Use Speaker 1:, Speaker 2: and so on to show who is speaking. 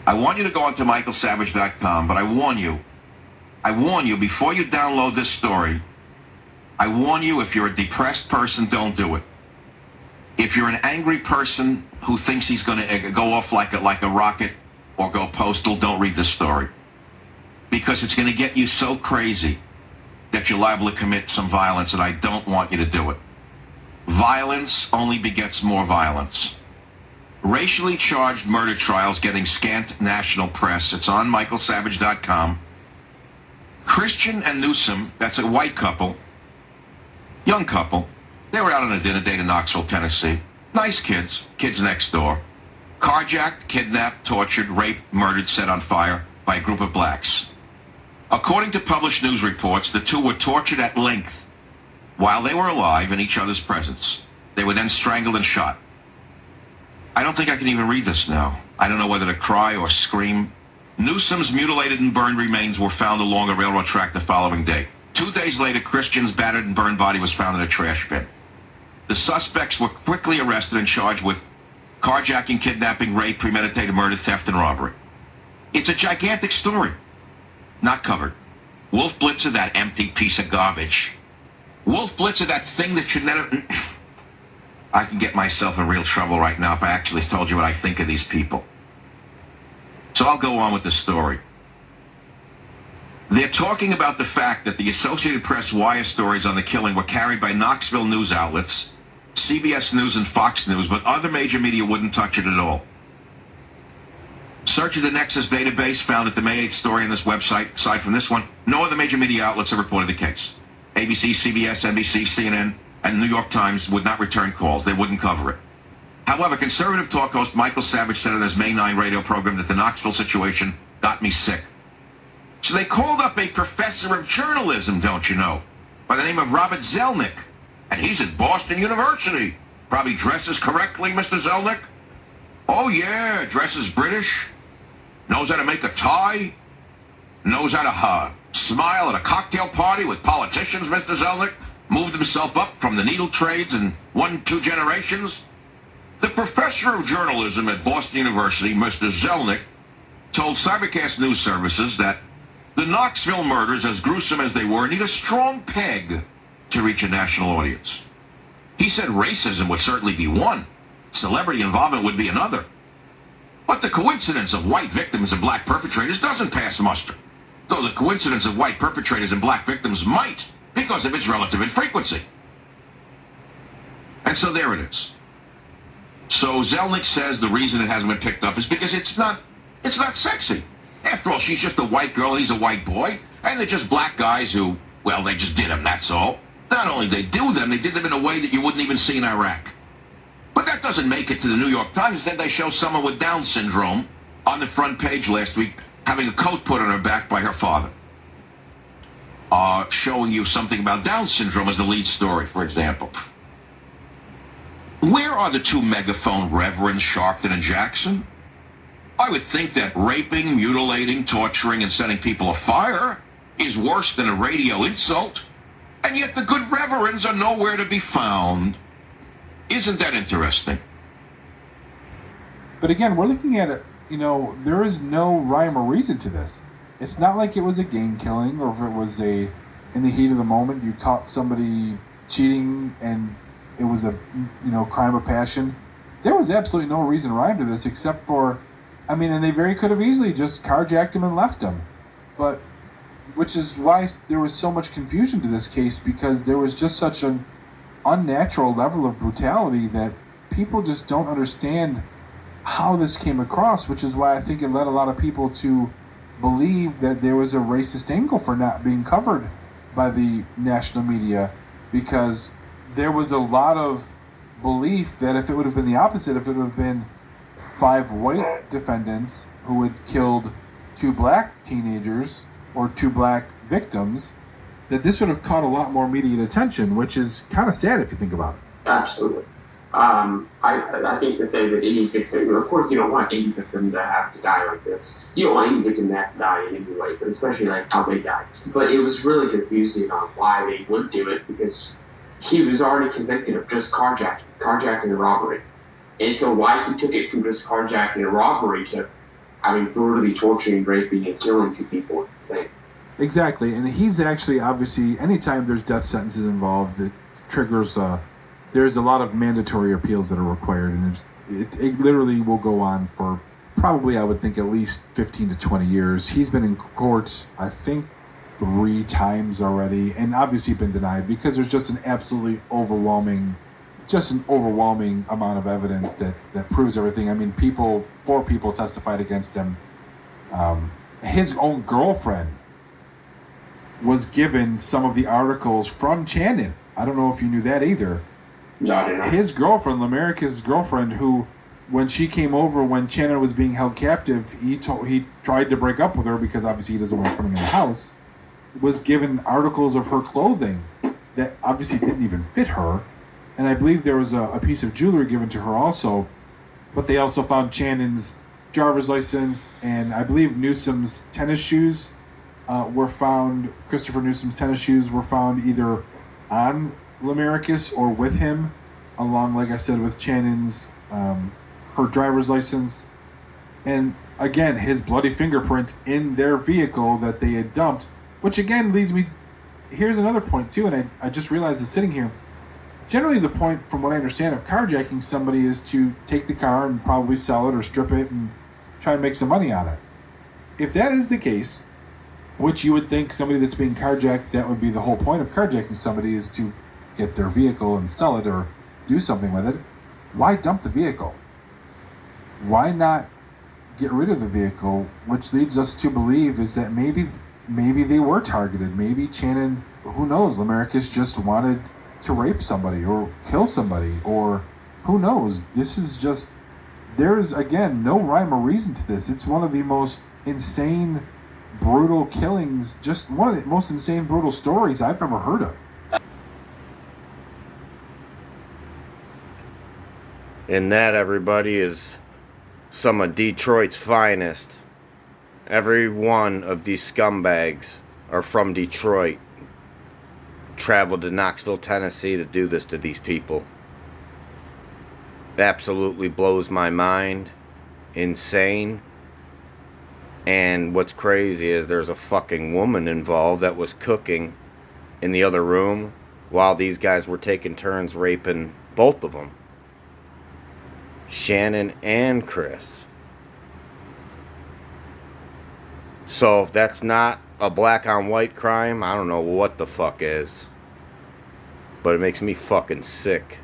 Speaker 1: I want you to go onto michaelsavage.com, but I warn you, before you download this story, I warn you, if you're a depressed person, don't do it. If you're an angry person who thinks he's going to go off like a rocket or go postal, don't read this story. Because it's going to get you so crazy that you're liable to commit some violence, and I don't want you to do it. Violence only begets more violence. Racially charged murder trials getting scant national press. It's on michaelsavage.com. Christian and Newsome, that's a white couple, young couple. They were out on a dinner date in Knoxville, Tennessee. Nice kids next door. Carjacked, kidnapped, tortured, raped, murdered, set on fire by a group of blacks. According to published news reports, the two were tortured at length while they were alive in each other's presence. They were then strangled and shot. I don't think I can even read this now. I don't know whether to cry or scream. Newsome's mutilated and burned remains were found along a railroad track the following day. 2 days later, Christian's battered and burned body was found in a trash bin. The suspects were quickly arrested and charged with carjacking, kidnapping, rape, premeditated murder, theft, and robbery. It's a gigantic story. Not covered. Wolf Blitzer, that empty piece of garbage. Wolf Blitzer, that thing that should never... I can get myself in real trouble right now if I actually told you what I think of these people. So I'll go on with the story. They're talking about the fact that the Associated Press wire stories on the killing were carried by Knoxville news outlets, CBS News and Fox News, but other major media wouldn't touch it at all. Search of the Nexus database found that the May 8th story on this website, aside from this one, no other major media outlets have reported the case. ABC, CBS, NBC, CNN, and the New York Times would not return calls. They wouldn't cover it. However, conservative talk host Michael Savage said in his May 9 radio program that the Knoxville situation got me sick. So they called up a professor of journalism, don't you know, by the name of Robert Zelnick. And he's at Boston University. Probably dresses correctly, Mr. Zelnick. Oh, yeah, dresses British. Knows how to make a tie. Knows how to smile at a cocktail party with politicians, Mr. Zelnick. Moved himself up from the needle trades in 1-2 generations. The professor of journalism at Boston University, Mr. Zelnick, told Cybercast News Services that the Knoxville murders, as gruesome as they were, need a strong peg to reach a national audience. He said racism would certainly be one. Celebrity involvement would be another. But the coincidence of white victims and black perpetrators doesn't pass muster, though the coincidence of white perpetrators and black victims might, because of its relative infrequency. And so there it is. So Zelnick says the reason it hasn't been picked up is because it's not sexy. After all, she's just a white girl and he's a white boy, and they're just black guys who, well, they just did them, that's all. Not only did they do them, they did them in a way that you wouldn't even see in Iraq. But that doesn't make it to the New York Times. Instead, they show someone with Down syndrome on the front page last week having a coat put on her back by her father. Showing you something about Down syndrome as the lead story, for example. Where are the two megaphone reverends, Sharpton and Jackson? I would think that raping, mutilating, torturing, and setting people afire is worse than a radio insult. And yet the good reverends are nowhere to be found. Isn't that interesting?
Speaker 2: But again, we're looking at it, there is no rhyme or reason to this. It's not like it was a gang killing, or if it was in the heat of the moment, you caught somebody cheating and it was a, crime of passion. There was absolutely no reason or rhyme to this except for, and they very could have easily just carjacked him and left him. But, which is why there was so much confusion to this case, because there was just such an unnatural level of brutality that people just don't understand how this came across, which is why I think it led a lot of people to believe that there was a racist angle for not being covered by the national media, because there was a lot of belief that if it would have been the opposite, if it would have been 5 white defendants who had killed 2 black teenagers or 2 black victims, that this would have caught a lot more media attention, which is kind of sad if you think about it.
Speaker 3: Absolutely. I think to say that any victim, of course you don't want any victim to have to die like this. You don't want any victim to have to die in any way, but especially like how they died. But it was really confusing on why they would do it, because he was already convicted of just carjacking and robbery. And so why he took it from just carjacking and robbery to brutally torturing, raping, and killing 2 people is insane.
Speaker 2: Exactly, and he's actually, obviously, anytime there's death sentences involved, it triggers, there's a lot of mandatory appeals that are required, and it literally will go on for probably, I would think, at least 15 to 20 years. He's been in court, I think, 3 times already, and obviously been denied because there's just an absolutely overwhelming amount of evidence that proves everything. I mean, 4 people testified against him. His own girlfriend was given some of the articles from Channon. I don't know if you knew that either.
Speaker 3: No, I didn't know.
Speaker 2: His girlfriend, Lamarica's girlfriend, who, when she came over when Channon was being held captive, he tried to break up with her because obviously he doesn't want her coming in the house, was given articles of her clothing that obviously didn't even fit her. And I believe there was a piece of jewelry given to her also. But they also found Channon's driver's license, and I believe Newsome's tennis shoes were found. Christopher Newsome's tennis shoes were found either on Lamaricus or with him, along, like I said, with Channon's her driver's license, and again his bloody fingerprint in their vehicle that they had dumped. Which again leads me. Here's another point too, and I just realized it's sitting here. Generally, the point, from what I understand, of carjacking somebody is to take the car and probably sell it or strip it and try and make some money on it. If that is the case, which you would think somebody that's being carjacked, that would be the whole point of carjacking somebody, is to get their vehicle and sell it or do something with it. Why dump the vehicle? Why not get rid of the vehicle? Which leads us to believe is that maybe they were targeted. Maybe Channon, who knows, Lamaricus just wanted to rape somebody or kill somebody, or who knows. This is just, there's again no rhyme or reason to this. It's one of the most insane, brutal killings, just one of the most insane, brutal stories I've ever heard of.
Speaker 4: And that, everybody, is some of Detroit's finest. Every one of these scumbags are from Detroit. Traveled to Knoxville, Tennessee to do this to these people. Absolutely blows my mind. Insane. And what's crazy is there's a fucking woman involved that was cooking in the other room while these guys were taking turns raping both of them. Channon and Chris. So if that's not a black on white crime, I don't know what the fuck is. But it makes me fucking sick.